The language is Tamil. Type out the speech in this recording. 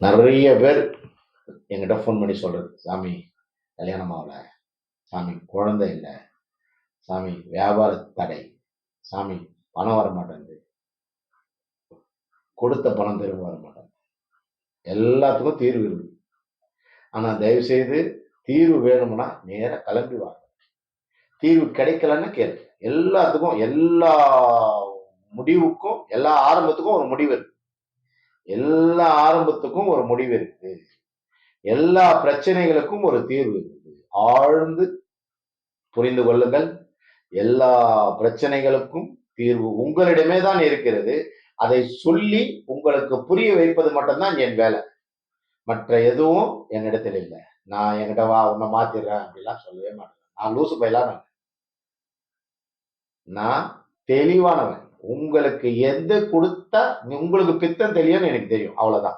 நிறைய பேர் என்கிட்ட ஃபோன் பண்ணி சொல்றது, சாமி கல்யாணம் ஆகல, சாமி குழந்தை இல்ல, சாமி வியாபார தடை, சாமி பணம் வர மாட்டேங்குது, கொடுத்த பணம் திரும்ப வர மாட்டேங்குது. எல்லாத்துக்கும் தீர்வு இருக்கு. ஆனா தயவு செய்து தீர்வு வேணும்னா நேரா கிளம்பி வாங்க. தீர்வு கிடைக்கலன்னா கேளு. எல்லாத்துக்கும் எல்லா முடிவுக்கும் எல்லா ஆரம்பத்துக்கும் ஒரு முடிவு இருக்கு. எல்லா ஆரம்பத்துக்கும் ஒரு முடிவு இருக்கு. எல்லா பிரச்சனைகளுக்கும் ஒரு தீர்வு இருக்குது. ஆழ்ந்து புரிந்து கொள்ளுங்கள். எல்லா பிரச்சனைகளுக்கும் தீர்வு உங்களிடமே தான் இருக்கிறது. அதை சொல்லி உங்களுக்கு புரிய வைப்பது மட்டும்தான் என் வேலை. மற்ற எதுவும் என்னிடத்தில் இல்ல. நான் என்கிட்ட வா உன்னை மாத்திடுறேன் அப்படிலாம் சொல்லவே மாட்டேன். நான் லூசு பயலாம் நான். நான் தெளிவானவன். உங்களுக்கு எது கொடுத்தா உங்களுக்கு பித்தம் தெரியும்னு எனக்கு தெரியும். அவ்வளவுதான்.